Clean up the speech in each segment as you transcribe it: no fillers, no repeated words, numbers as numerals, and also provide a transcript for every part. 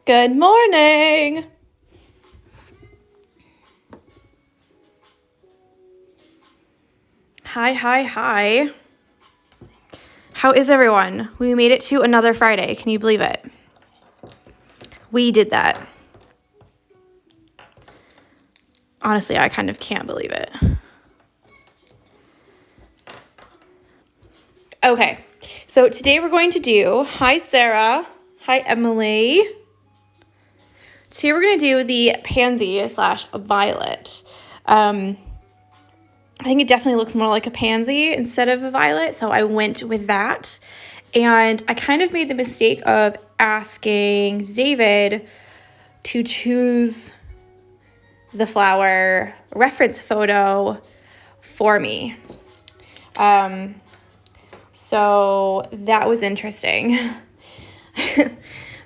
Good morning. Hi. How is everyone? We made it to another Friday. Can you believe it? We did that. Honestly, I kind of can't believe it. Okay, so today we're going to do, hi Sarah, hi Emily. Today we're going to do the pansy / violet. I think it definitely looks more like a pansy instead of a violet, so I went with that. And I kind of made the mistake of asking David to choose the flower reference photo for me. So that was interesting.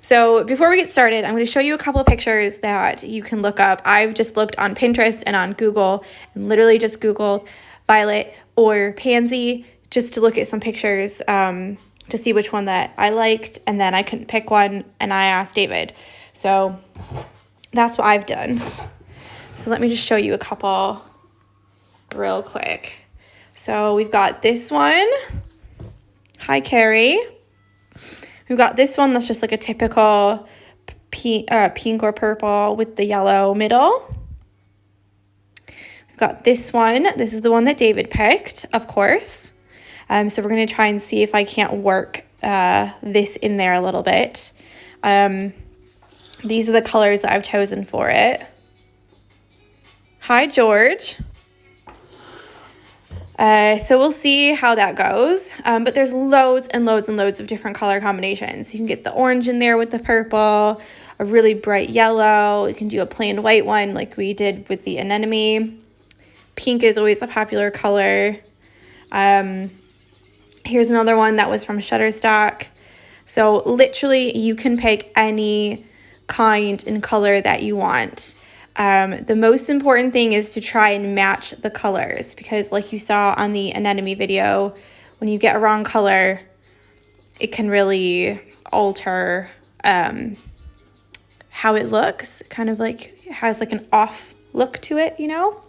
So before we get started, I'm going to show you a couple of pictures that you can look up. I've just looked on Pinterest and on Google and literally just Googled violet or pansy just to look at some pictures to see which one that I liked, and then I couldn't pick one and I asked David. So that's what I've done. So let me just show you a couple real quick. So we've got this one. Hi, Carrie. We've got this one that's just like a typical pink or purple with the yellow middle. We've got this one. This is the one that David picked, of course. So we're going to try and see if I can't work this in there a little bit. These are the colors that I've chosen for it. Hi, George. So we'll see how that goes. But there's loads and loads and loads of different color combinations. You can get the orange in there with the purple, a really bright yellow. You can do a plain white one like we did with the anemone. Pink is always a popular color. Here's another one that was from Shutterstock. So literally you can pick any kind and color that you want. The most important thing is to try and match the colors, because like you saw on the anemone video, when you get a wrong color, it can really alter how it looks. Kind of like it has like an off look to it, you know?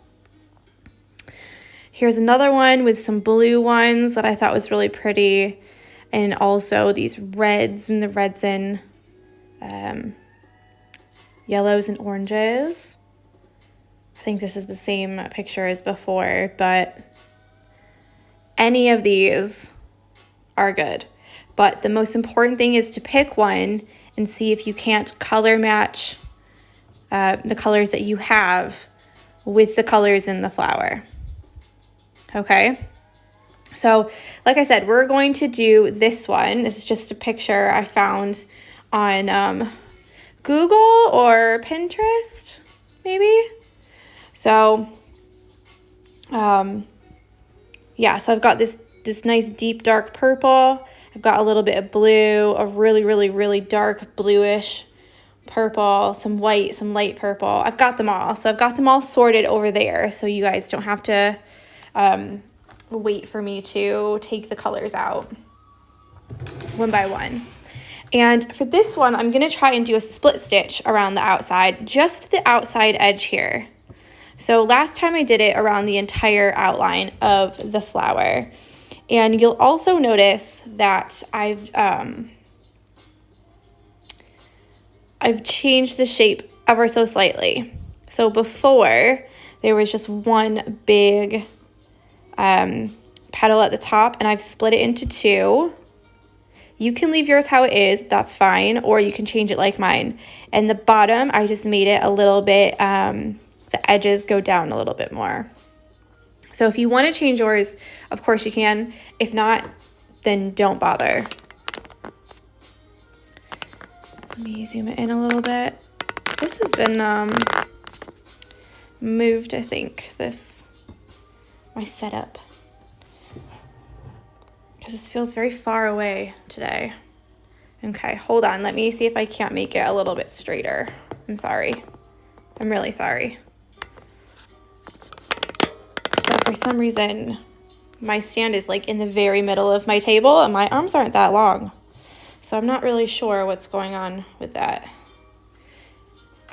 Here's another one with some blue ones that I thought was really pretty, and also these reds and the reds and yellows and oranges. I think this is the same picture as before, but any of these are good. But the most important thing is to pick one and see if you can't color match the colors that you have with the colors in the flower. Okay? So, like I said, we're going to do this one. This is just a picture I found on Google or Pinterest, maybe? So, yeah, so I've got this nice deep dark purple. I've got a little bit of blue, a really dark bluish purple, some white, some light purple. I've got them all. So I've got them all sorted over there, so you guys don't have to wait for me to take the colors out one by one. And for this one, I'm going to try and do a split stitch around the outside, just the outside edge here. So last time I did it around the entire outline of the flower. And you'll also notice that I've changed the shape ever so slightly. So before, there was just one big petal at the top, and I've split it into two. You can leave yours how it is, that's fine, or you can change it like mine. And the bottom, I just made it a little bit, the edges go down a little bit more. So if you want to change yours, of course you can. If not, then don't bother. Let me zoom it in a little bit. This has been moved, I think, my setup. Because this feels very far away today. Okay, hold on. Let me see if I can't make it a little bit straighter. I'm sorry. I'm really sorry. But for some reason, my stand is like in the very middle of my table and my arms aren't that long. So I'm not really sure what's going on with that.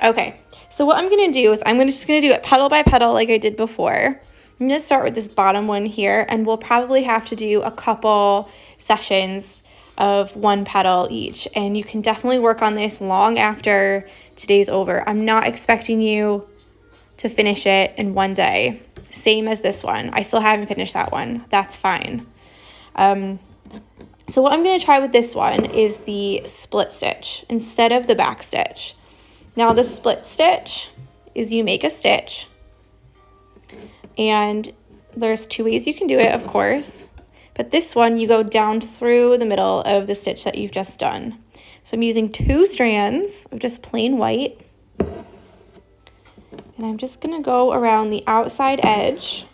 Okay, so what I'm gonna do is just gonna do it petal by petal like I did before. I'm gonna start with this bottom one here, and we'll probably have to do a couple sessions of one petal each, and you can definitely work on this long after today's over. I'm not expecting you to finish it in one day. Same as this one. I still haven't finished that one. That's fine. So what I'm going to try with this one is the split stitch instead of the back stitch. Now the split stitch is you make a stitch, and there's two ways you can do it, of course, but this one you go down through the middle of the stitch that you've just done. So I'm using 2 strands of just plain white, and I'm just going to go around the outside edge.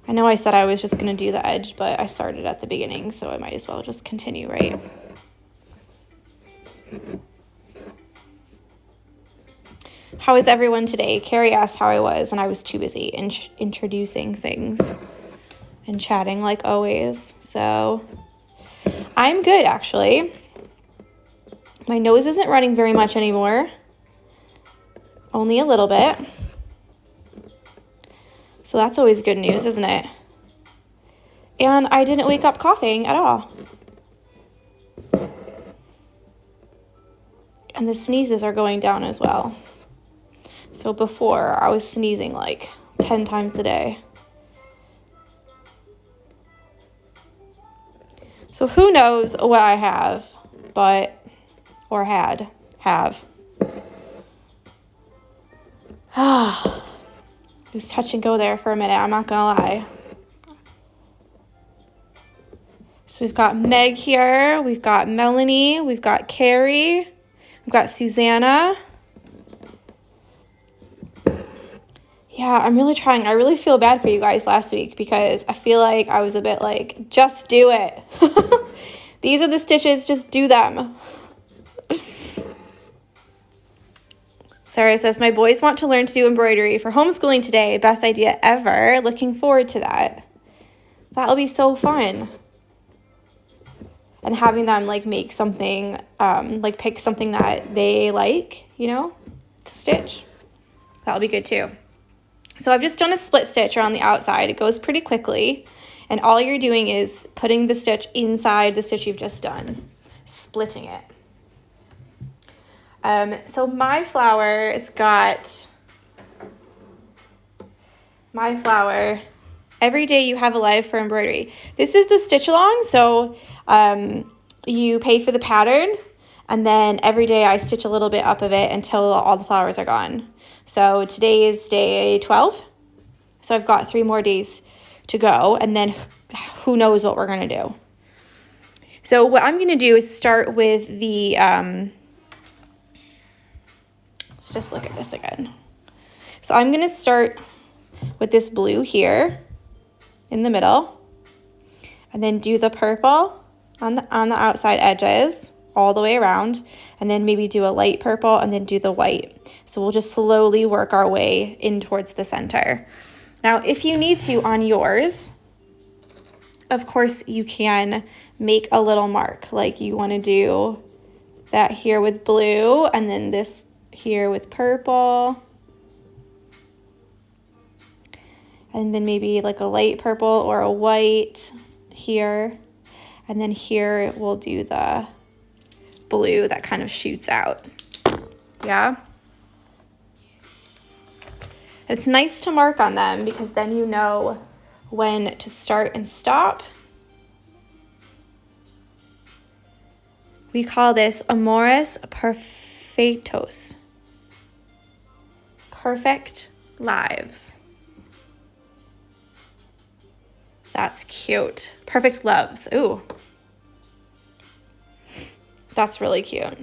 I know I said I was just going to do the edge, but I started at the beginning, so I might as well just continue, right? How is everyone today? Carrie asked how I was, and I was too busy introducing things and chatting like always. So I'm good, actually. My nose isn't running very much anymore. Only a little bit. So that's always good news, isn't it? And I didn't wake up coughing at all. And the sneezes are going down as well. So before, I was sneezing like 10 times a day. So who knows what I have, or have. It was touch and go there for a minute, I'm not gonna lie. So we've got Meg here, we've got Melanie, we've got Carrie, we've got Susanna. Yeah, I'm really trying. I really feel bad for you guys last week because I feel like I was a bit like, just do it. These are the stitches, just do them. Sarah says, my boys want to learn to do embroidery for homeschooling today. Best idea ever. Looking forward to that. That'll be so fun. And having them like make something, like pick something that they like, you know, to stitch. That'll be good too. So I've just done a split stitch around the outside. It goes pretty quickly. And all you're doing is putting the stitch inside the stitch you've just done, splitting it. So my flower, every day you have a live for embroidery. This is the stitch along, so you pay for the pattern, and then every day I stitch a little bit up of it until all the flowers are gone. So today is day 12, so I've got 3 more days to go, and then who knows what we're going to do. So what I'm going to do is start with the... let's just look at this again. So I'm going to start with this blue here in the middle, and then do the purple on the outside edges all the way around, and then maybe do a light purple and then do the white. So we'll just slowly work our way in towards the center. Now, if you need to on yours, of course you can make a little mark, like you want to do that here with blue, and then this here with purple, and then maybe like a light purple or a white here, and then here we'll do the blue that kind of shoots out. Yeah, it's nice to mark on them because then you know when to start and stop. We call this Amoris Perfectos. Perfect lives. That's cute. Perfect loves. Ooh. That's really cute.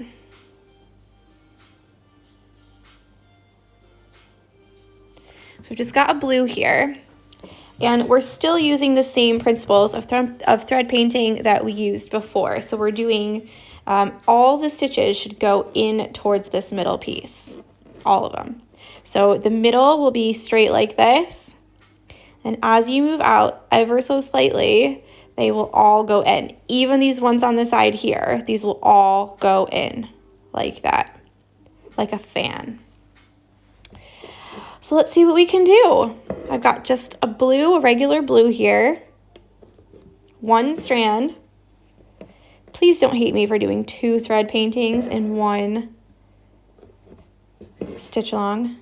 So we've just got a blue here. And we're still using the same principles of thread painting that we used before. So we're doing, all the stitches should go in towards this middle piece. All of them. So the middle will be straight like this. And as you move out ever so slightly, They will all go in. Even these ones on the side here, these will all go in like that, like a fan. So let's see what we can do. I've got just a regular blue here, one strand. Please don't hate me for doing 2 thread paintings in 1 stitch along.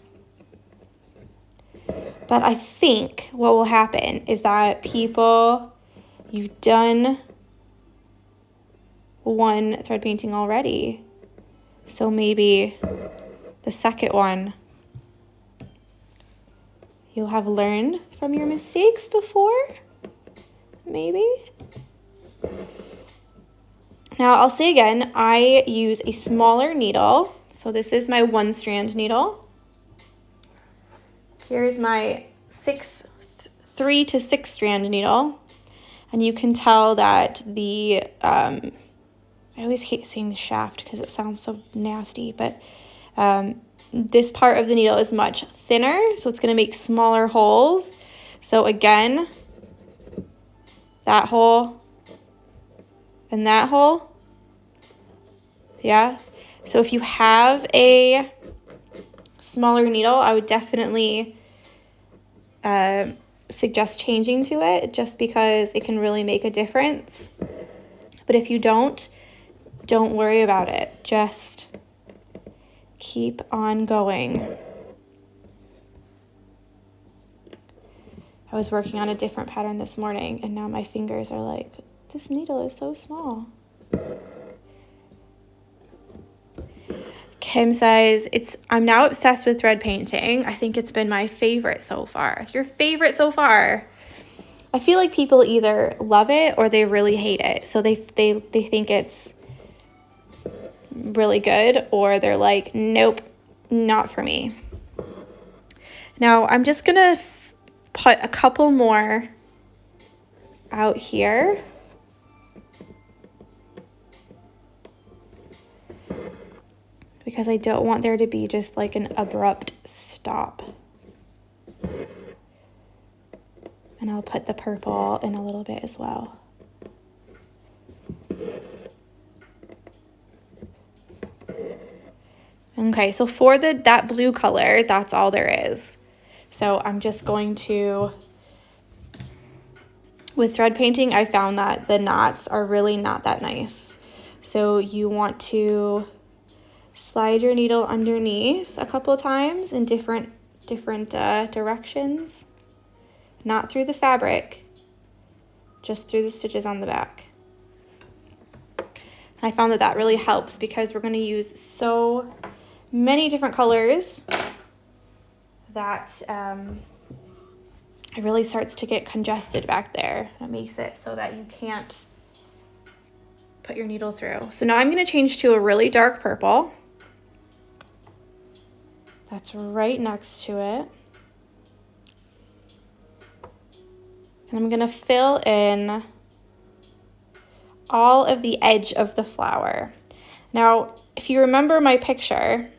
But I think what will happen is that you've done 1 thread painting already. So maybe the second one, you'll have learned from your mistakes before, maybe. Now I'll say again, I use a smaller needle. So this is my 1 strand needle. Here's my 3 to 6 strand needle. And you can tell that I always hate saying shaft because it sounds so nasty, but this part of the needle is much thinner, so it's going to make smaller holes. So again, that hole and that hole. Yeah. So if you have a smaller needle, I would definitely suggest changing to it, just because it can really make a difference. But if you don't worry about it. Just keep on going. I was working on a different pattern this morning, and now my fingers are like, this needle is so small. Kim says, I'm now obsessed with thread painting. I think it's been my favorite so far. Your favorite so far? I feel like people either love it or they really hate it. So they think it's really good, or they're like, nope, not for me. Now I'm just gonna put a couple more out here. Because I don't want there to be just like an abrupt stop. And I'll put the purple in a little bit as well. Okay, so for that blue color, that's all there is. So I'm just going to, with thread painting, I found that the knots are really not that nice. So you want to slide your needle underneath a couple times in different directions. Not through the fabric, just through the stitches on the back. And I found that really helps because we're going to use so many different colors that it really starts to get congested back there. That makes it so that you can't put your needle through. So now I'm going to change to a really dark purple. That's right next to it. And I'm going to fill in all of the edge of the flower. Now, if you remember my picture,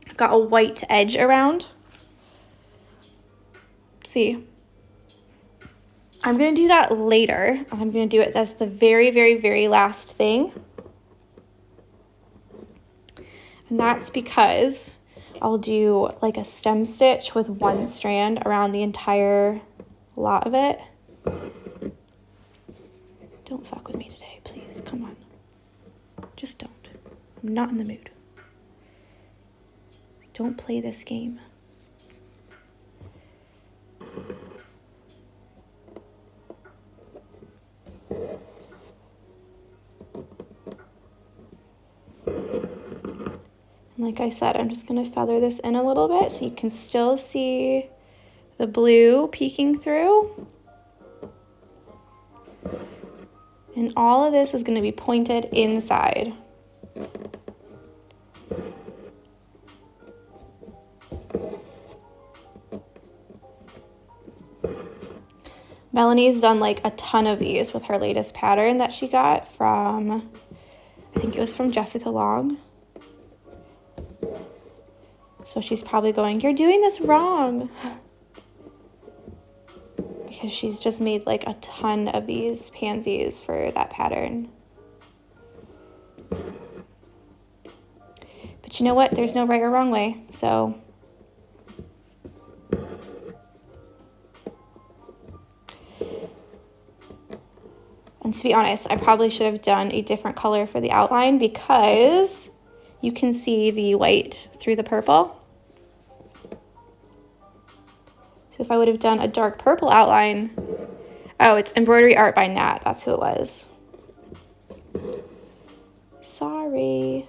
I've got a white edge around. See? I'm going to do that later. I'm going to do it as the very, very, very last thing. And that's because I'll do like a stem stitch with 1 strand around the entire lot of it. Don't fuck with me today, please. Come on. Just don't. I'm not in the mood. Don't play this game. Like I said, I'm just going to feather this in a little bit so you can still see the blue peeking through. And all of this is going to be pointed inside. Melanie's done like a ton of these with her latest pattern that she got from, I think it was from Jessica Long. So she's probably going, you're doing this wrong. because she's just made like a ton of these pansies for that pattern. But you know what? There's no right or wrong way, so. And to be honest, I probably should have done a different color for the outline because you can see the white through the purple. So if I would have done a dark purple outline, oh, it's Embroidery Art by Nat, that's who it was. Sorry.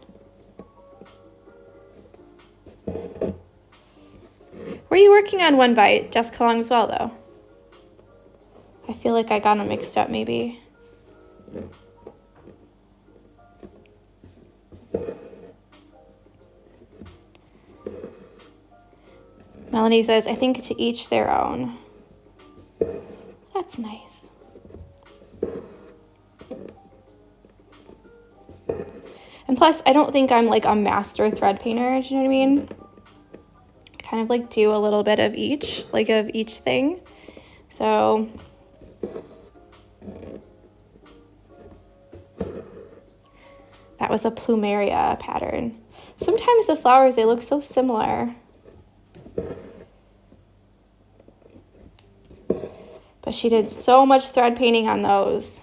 Were you working on One Bite, Jessica Long as well, though? I feel like I got them mixed up, maybe. Melanie says, I think to each their own. That's nice. And plus, I don't think I'm like a master thread painter, do you know what I mean? I kind of like do a little bit of each, like of each thing. So that was a plumeria pattern. Sometimes the flowers, they look so similar. But she did so much thread painting on those.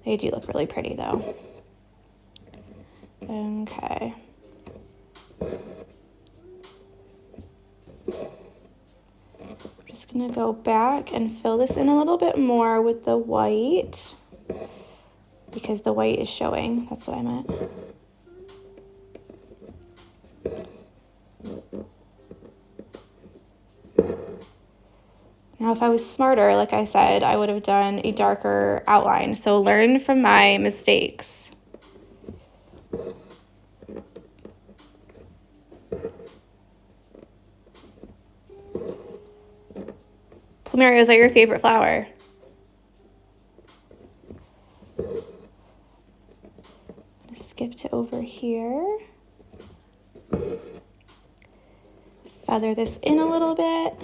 They do look really pretty though. Okay. I'm just gonna go back and fill this in a little bit more with the white because the white is showing. That's what I meant. Now, if I was smarter, like I said, I would have done a darker outline. So learn from my mistakes. Plumerias are your favorite flower. I'm gonna skip to over here. Feather this in a little bit.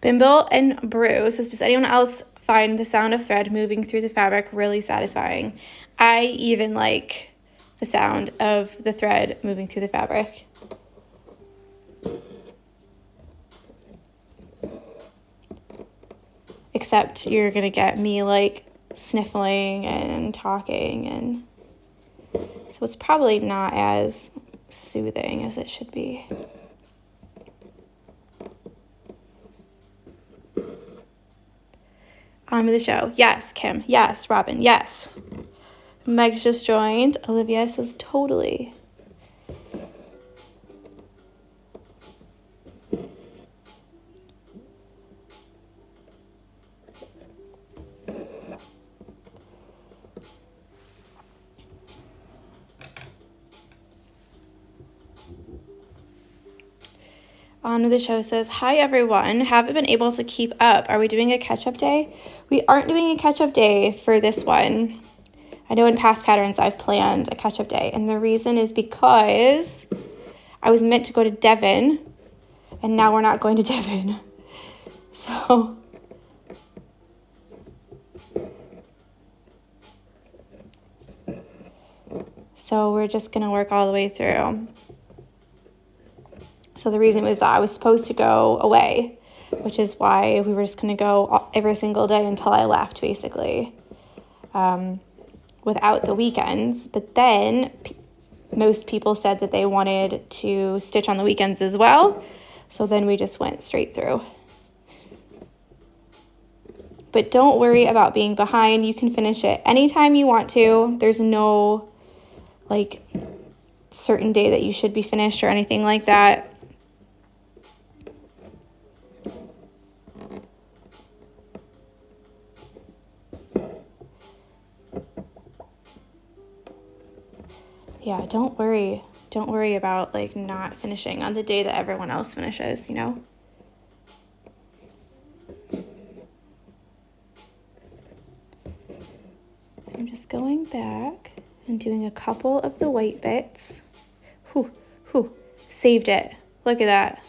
Bimble and Brew says, does anyone else find the sound of thread moving through the fabric really satisfying? I even like the sound of the thread moving through the fabric. Except you're gonna get me like sniffling and talking, and so it's probably not as soothing as it should be. On with the show. Yes, Kim. Yes, Robin. Yes. Meg's just joined. Olivia says totally. On with the show says, hi everyone, haven't been able to keep up. Are we doing a catch-up day? We aren't doing a catch-up day for this one. I know in past patterns I've planned a catch-up day, and the reason is because I was meant to go to Devon, and now we're not going to Devon. So we're just gonna work all the way through. So the reason was that I was supposed to go away, which is why we were just going to go every single day until I left, basically, without the weekends. But then most people said that they wanted to stitch on the weekends as well. So then we just went straight through. But don't worry about being behind. You can finish it anytime you want to. There's no, like, certain day that you should be finished or anything like that. Yeah, don't worry. Don't worry about like not finishing on the day that everyone else finishes, you know? So I'm just going back and doing a couple of the white bits. Whew, whew, saved it. Look at that.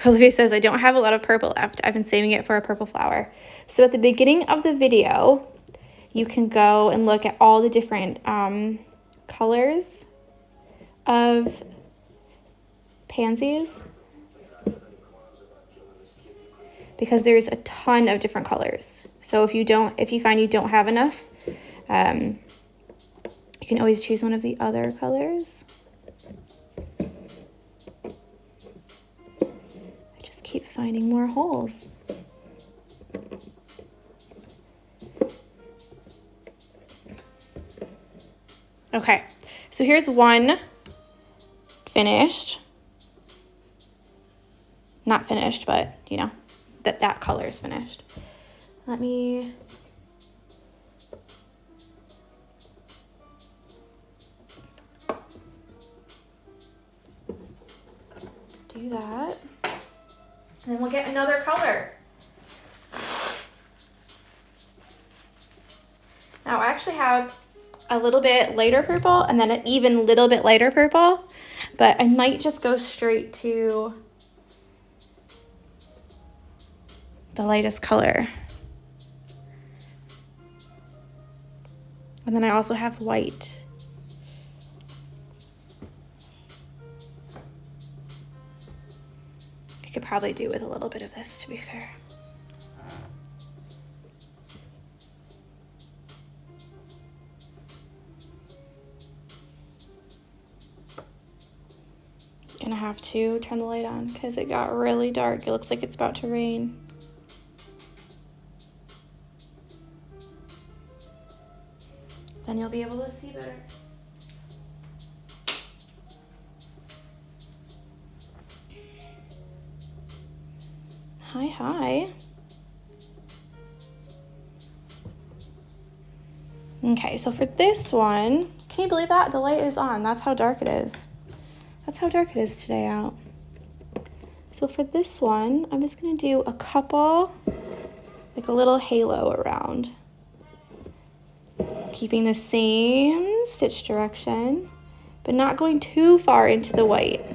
Olivia says, I don't have a lot of purple left. I've been saving it for a purple flower. So at the beginning of the video, you can go and look at all the different colors of pansies, because there's a ton of different colors. So if you find you don't have enough, you can always choose one of the other colors. I just keep finding more holes. Okay, so here's one finished. Not finished, but you know, that color is finished. Let me do that. And then we'll get another color. Now I actually have a little bit lighter purple and then an even little bit lighter purple, but I might just go straight to the lightest color. And then I also have white. I could probably do with a little bit of this, to be fair. Gonna have to turn the light on because it got really dark. It looks like it's about to rain. Then you'll be able to see better. Hi, hi. Okay, so for this one, can you believe that? The light is on. That's how dark it is. That's how dark it is today out. So for this one, I'm just gonna do a couple, like a little halo around. Keeping the same stitch direction, but not going too far into the white.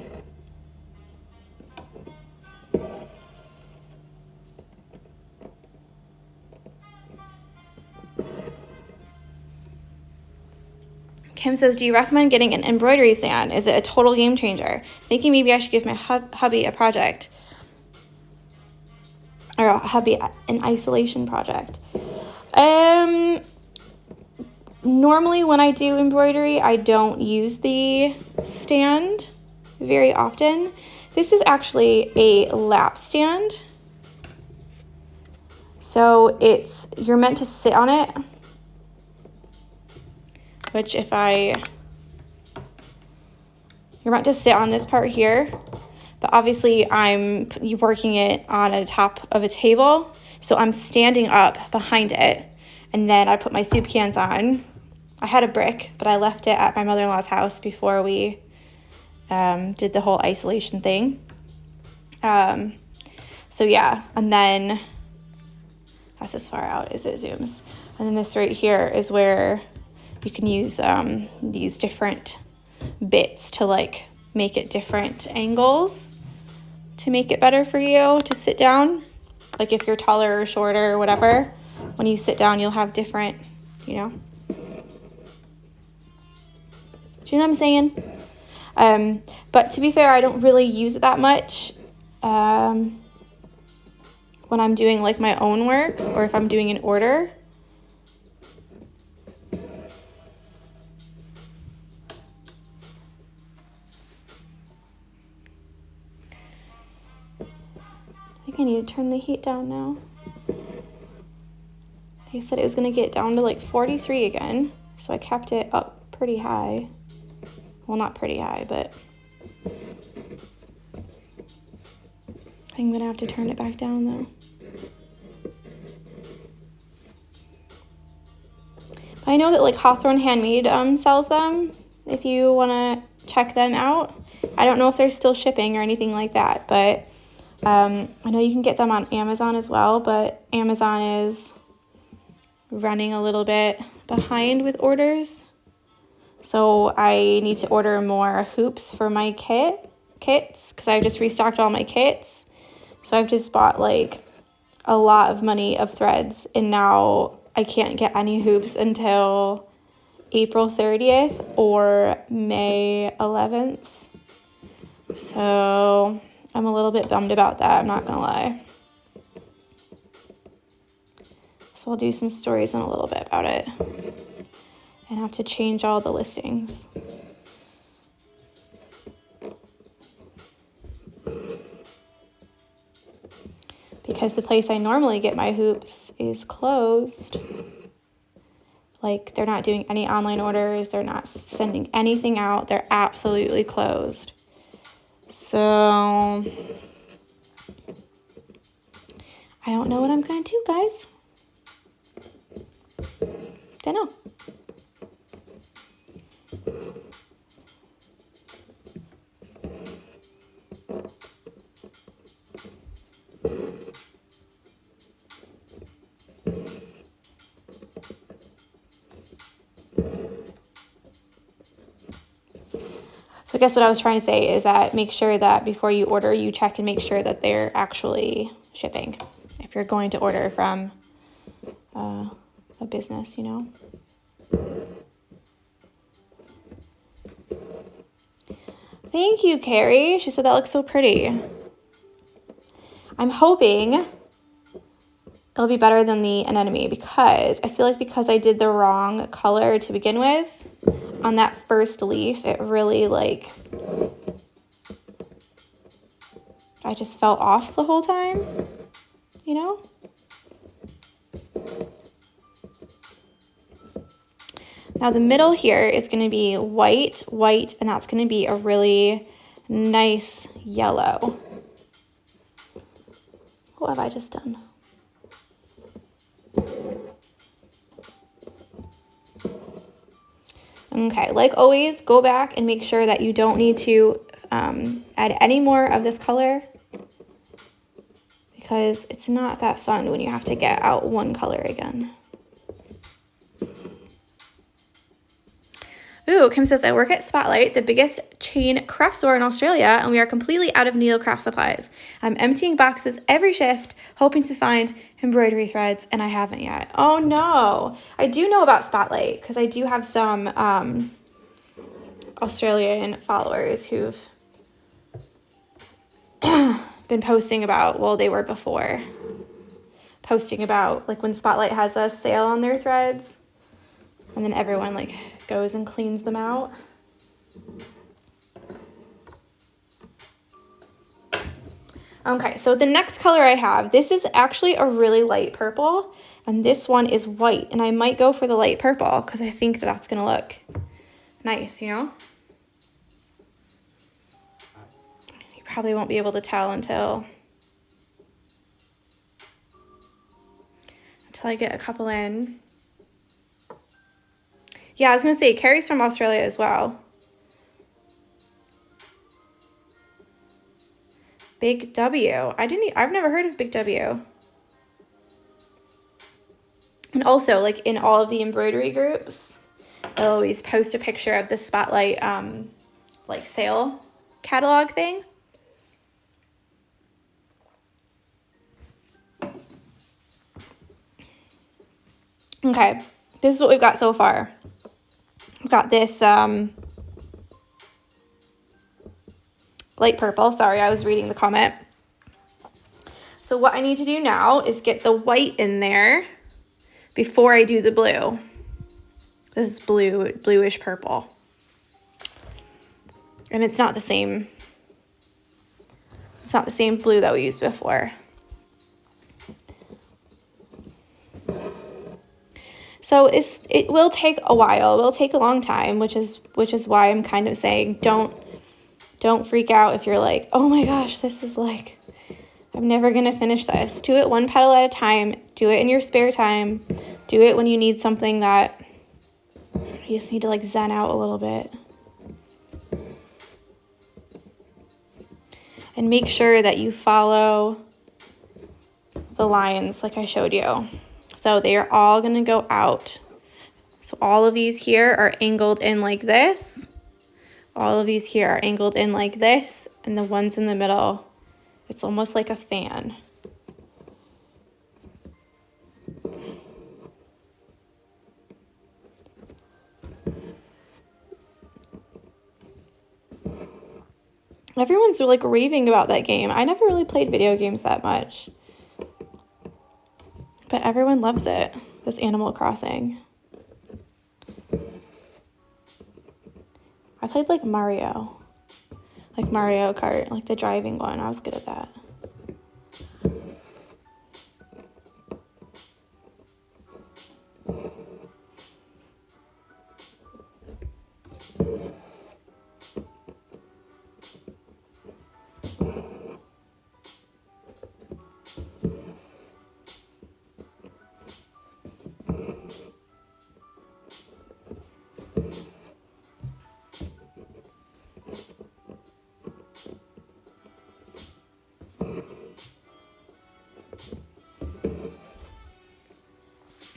Kim says, do you recommend getting an embroidery stand? Is it a total game changer? Thinking maybe I should give my hubby a project. Or a hubby an isolation project. Normally when I do embroidery, I don't use the stand very often. This is actually a lap stand. So you're meant to sit on it. Which you're meant to sit on this part here, but obviously I'm working it on the top of a table, so I'm standing up behind it, and then I put my soup cans on. I had a brick, but I left it at my mother-in-law's house before we did the whole isolation thing. So yeah, and then that's as far out as it zooms. And then this right here is where you can use these different bits to like make it different angles to make it better for you to sit down. Like if you're taller or shorter or whatever, when you sit down, you'll have different, you know. Do you know what I'm saying? But to be fair, I don't really use it that much when I'm doing like my own work or if I'm doing an order. I think I need to turn the heat down now. They said it was going to get down to like 43 again, so I kept it up pretty high. Well, not pretty high, but I'm going to have to turn it back down though. I I know that like Hawthorne Handmade sells them if you want to check them out. I don't know if they're still shipping or anything like that, but I know you can get them on Amazon as well, but Amazon is running a little bit behind with orders. So I need to order more hoops for my kits because I've just restocked all my kits. So I've just bought like a lot of money of threads, and now I can't get any hoops until April 30th or May 11th. So I'm a little bit bummed about that, I'm not gonna lie. So I'll do some stories in a little bit about it and have to change all the listings. Because the place I normally get my hoops is closed. Like, they're not doing any online orders. They're not sending anything out. They're absolutely closed. So, I don't know what I'm going to do, guys. Don't know. So I guess what I was trying to say is that make sure that before you order, you check and make sure that they're actually shipping. If you're going to order from a business, you know. Thank you, Carrie. She said that looks so pretty. I'm hoping it'll be better than the anemone because I feel like because I did the wrong color to begin with on that first leaf, it really like, I just fell off the whole time, you know? Now the middle here is going to be white, and that's going to be a really nice yellow. What have I just done? Okay, like always, go back and make sure that you don't need to add any more of this color because it's not that fun when you have to get out one color again. Ooh, Kim says, I work at Spotlight, the biggest chain craft store in Australia, and we are completely out of needle craft supplies. I'm emptying boxes every shift, hoping to find embroidery threads, and I haven't yet. Oh no. I do know about Spotlight because I do have some Australian followers who've been posting about, well, they were before, posting about like when Spotlight has a sale on their threads, and then everyone like goes and cleans them out. Okay, so the next color I have, this is actually a really light purple, and this one is white, and I might go for the light purple because I think that's gonna look nice, you know? You probably won't be able to tell until I get a couple in. Yeah, I was gonna say, Carrie's from Australia as well. Big W. I've never heard of Big W. And also, like in all of the embroidery groups, they'll always post a picture of the Spotlight like sale catalog thing. Okay, this is what we've got so far. We've got this light purple. Sorry, I was reading the comment. So what I need to do now is get the white in there before I do the blue. This is bluish purple. And it's not the same blue that we used before. So it will take a while. It will take a long time, which is why I'm kind of saying don't freak out if you're like, oh my gosh, this is like, I'm never going to finish this. Do it one petal at a time. Do it in your spare time. Do it when you need something that You just need to like zen out a little bit. And make sure that you follow the lines like I showed you. So they are all gonna go out. So all of these here are angled in like this. All of these here are angled in like this, and the ones in the middle, it's almost like a fan. Everyone's like raving about that game. I never really played video games that much, but everyone loves it, this Animal Crossing. I played like Mario Kart, like the driving one. I was good at that.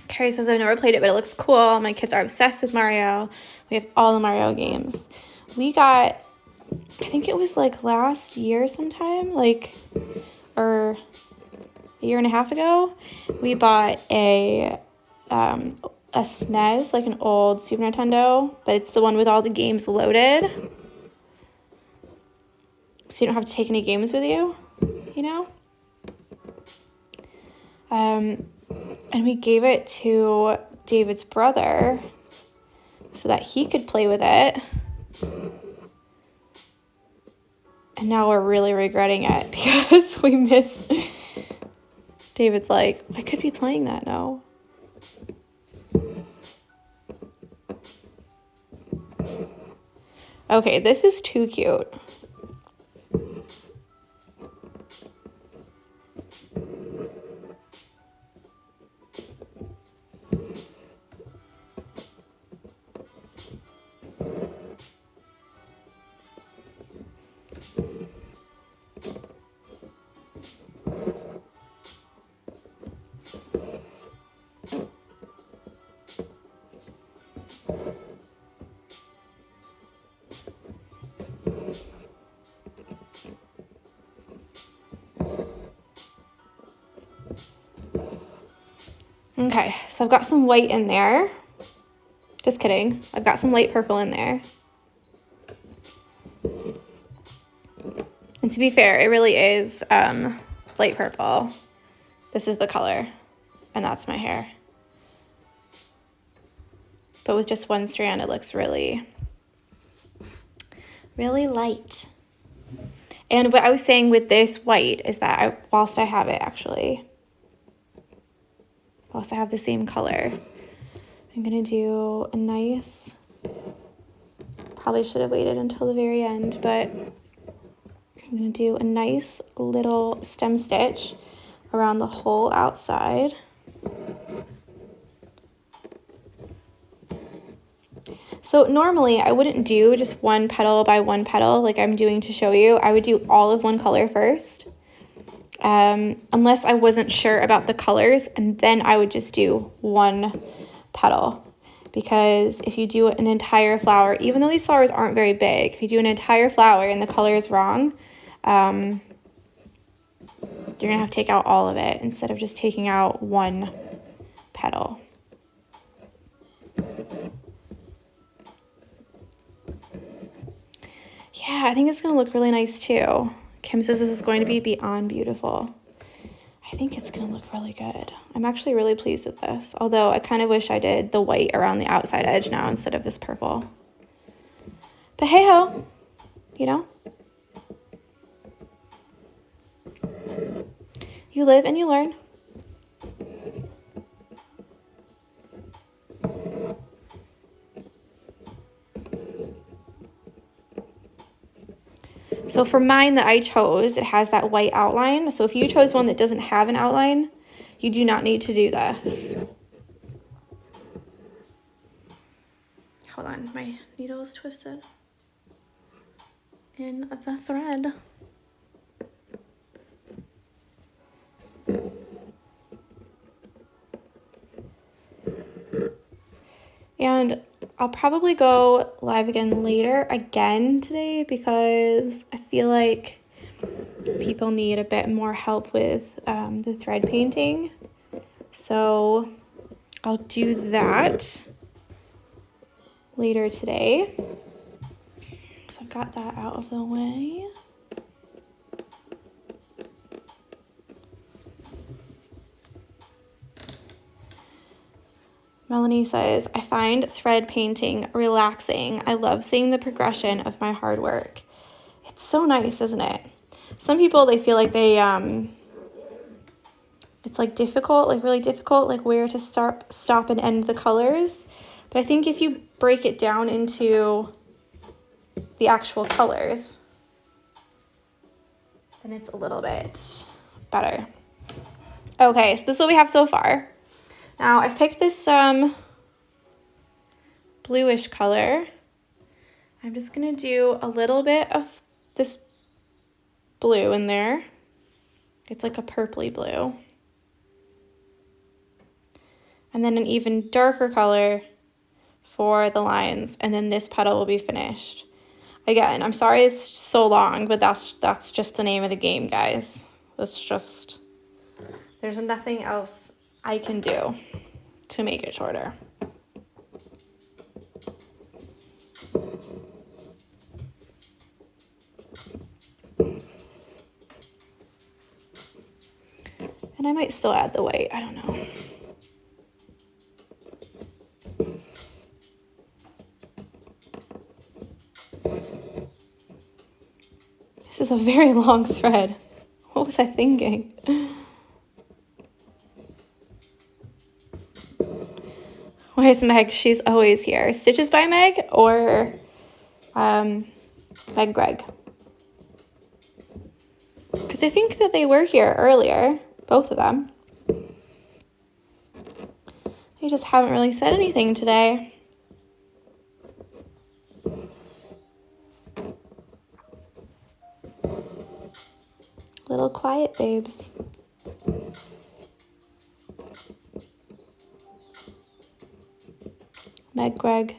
Carrie says, I've never played it, but it looks cool. My kids are obsessed with Mario. We have all the Mario games. We got, I think it was like last year sometime, like, or a year and a half ago, we bought a SNES, like an old Super Nintendo, but it's the one with all the games loaded. So you don't have to take any games with you, you know? And we gave it to David's brother so that he could play with it. And now we're really regretting it because we miss. David's like, I could be playing that now. Okay, this is too cute. Okay, so I've got some white in there. Just kidding. I've got some light purple in there. And to be fair, it really is light purple. This is the color, and that's my hair. But with just one strand, it looks really, really light. And what I was saying with this white is that whilst I have it actually, whilst I have the same color, I'm gonna do a nice, probably should have waited until the very end, but I'm gonna do a nice little stem stitch around the whole outside. So normally I wouldn't do just one petal by one petal like I'm doing to show you. I would do all of one color first, unless I wasn't sure about the colors, and then I would just do one petal. Because if you do an entire flower, even though these flowers aren't very big, if you do an entire flower and the color is wrong, you're gonna have to take out all of it instead of just taking out one petal. Yeah, I think it's gonna look really nice too. Kim says this is going to be beyond beautiful. I think it's gonna look really good. I'm actually really pleased with this, although I kind of wish I did the white around the outside edge now instead of this purple. But hey ho, you know? You live and you learn. So for mine that I chose, it has that white outline. So if you chose one that doesn't have an outline, you do not need to do this. hold on, my needle is twisted in the thread. And I'll probably go live again today because I feel like people need a bit more help with the thread painting. So I'll do that later today. So I've got that out of the way. Melanie says, I find thread painting relaxing. I love seeing the progression of my hard work. It's so nice, isn't it? Some people, they feel like they, it's like difficult, like really difficult, like where to stop and end the colors. But I think if you break it down into the actual colors, then it's a little bit better. Okay, so this is what we have so far. Now I've picked this bluish color. I'm just gonna do a little bit of this blue in there. It's like a purpley blue. And then an even darker color for the lines, and then this petal will be finished. Again, I'm sorry it's so long, but that's just the name of the game, guys. That's just, there's nothing else I can do to make it shorter. And I might still add the white, I don't know. This is a very long thread. What was I thinking? Where's Meg? She's always here. Stitches by Meg or Meg Greg? Because I think that they were here earlier, both of them. They just haven't really said anything today. Little quiet babes. Meg Greg.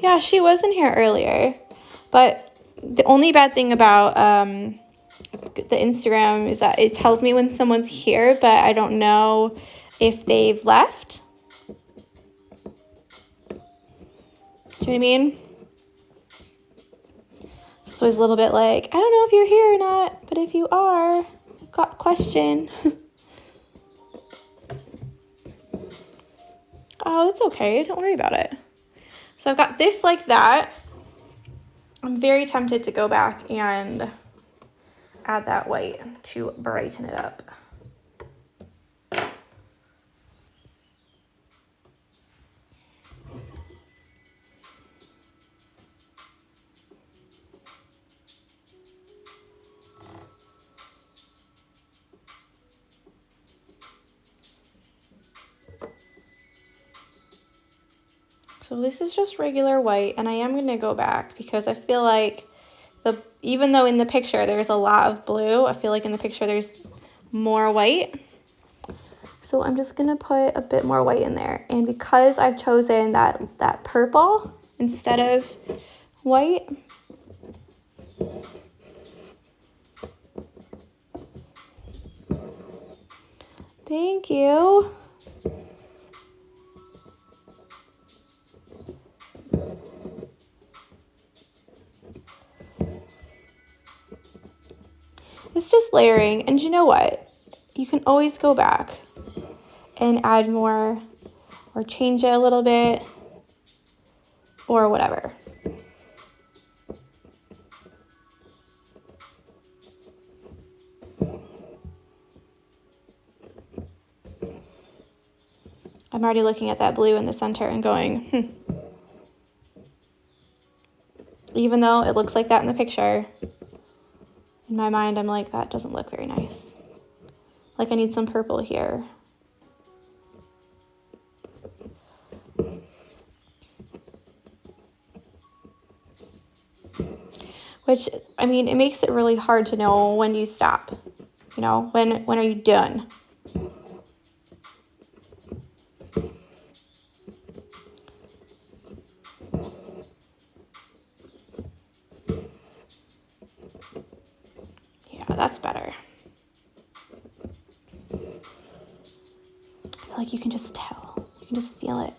Yeah, she was in here earlier. But the only bad thing about the Instagram is that it tells me when someone's here, but I don't know if they've left. Do you know what I mean? So it's always a little bit like, I don't know if you're here or not, but if you are, I've got a question. Oh, that's okay. Don't worry about it. So I've got this like that. I'm very tempted to go back and add that white to brighten it up. So this is just regular white, and I am going to go back because I feel like even though in the picture there's a lot of blue, I feel like in the picture there's more white. So I'm just going to put a bit more white in there. And because I've chosen that purple instead of white, thank you. It's just layering, and you know what? You can always go back and add more or change it a little bit or whatever. I'm already looking at that blue in the center and going, Even though it looks like that in the picture, in my mind, I'm like, that doesn't look very nice. Like I need some purple here. which, I mean, it makes it really hard to know when do you stop, you know, when are you done? Yeah, that's better. I feel like you can just tell. You can just feel it.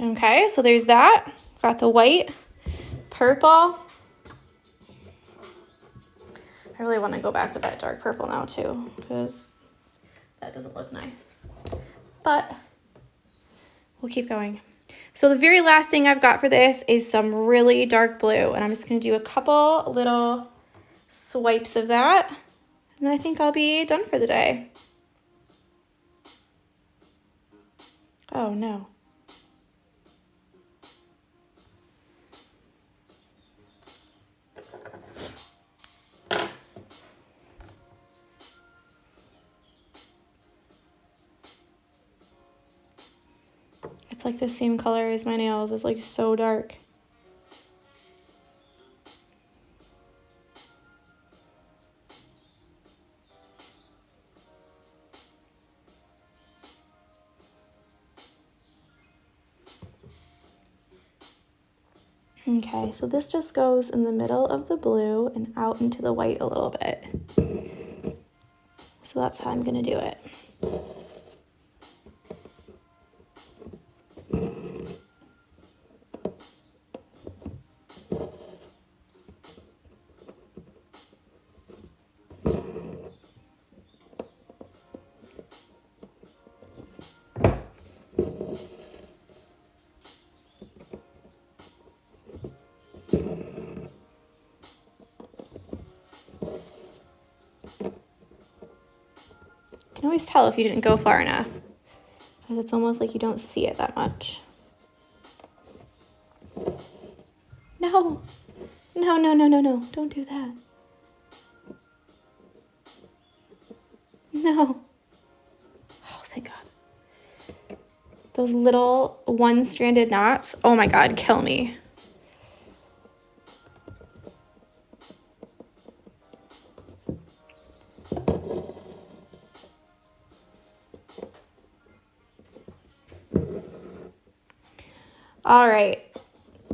Okay, so there's that. Got the white, purple. I really want to go back to that dark purple now too, because that doesn't look nice. But we'll keep going. So the very last thing I've got for this is some really dark blue, and I'm just going to do a couple little swipes of that, and then I think I'll be done for the day. Oh no. It's like the same color as my nails. It's like so dark. Okay, so this just goes in the middle of the blue and out into the white a little bit. So that's how I'm gonna do it. You can always tell if you didn't go far enough, because it's almost like you don't see it that much. No, no, no, no, no, no, don't do that. No. Oh, thank God. Those little one-stranded knots, oh my God, kill me. All right,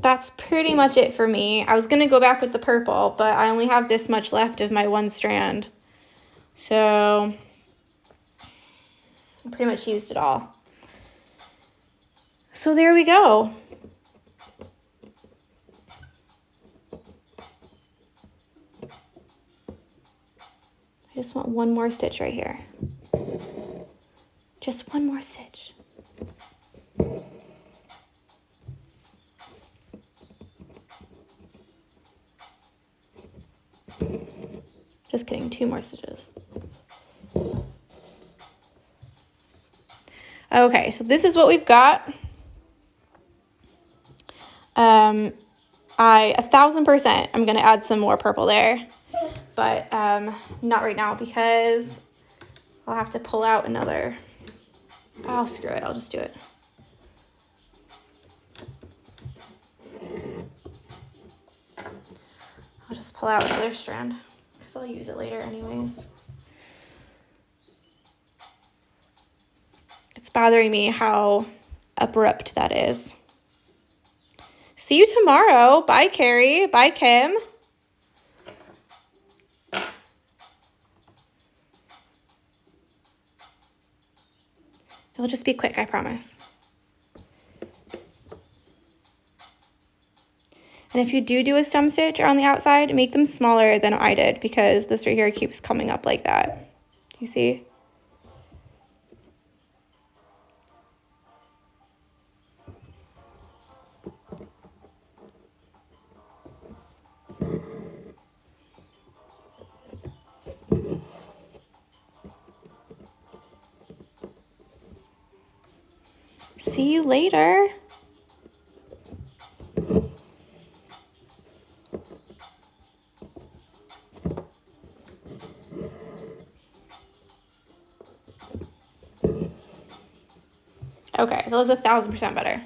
that's pretty much it for me. I was gonna go back with the purple, but I only have this much left of my one strand. So I pretty much used it all. So there we go. I just want one more stitch right here. Just one more stitch. Just kidding, 2 more stitches. Okay, so this is what we've got. I 1000% I'm gonna add some more purple there, but not right now because I'll have to pull out another. Oh, screw it, I'll just do it. I'll just pull out another strand because I'll use it later anyways. It's bothering me how abrupt that is. See you tomorrow. Bye, Carrie. Bye, Kim. It'll just be quick, I promise. And if you do a stem stitch on the outside, make them smaller than I did because this right here keeps coming up like that. Do you see? See you later. Okay, that looks 1,000% better.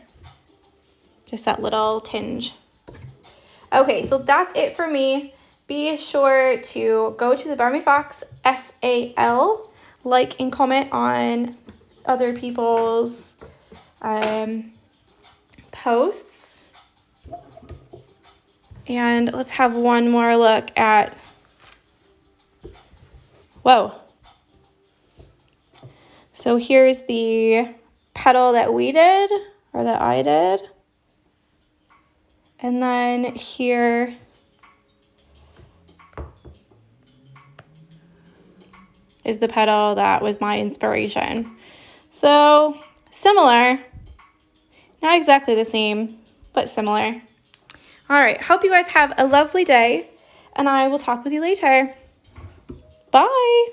Just that little tinge. Okay, so that's it for me. Be sure to go to the Barmy Fox SAL, like and comment on other people's posts. And let's have one more look at, whoa. So here's the petal that we did, or that I did. And then here is the petal that was my inspiration. So similar, not exactly the same, but similar. All right, hope you guys have a lovely day, and I will talk with you later. Bye.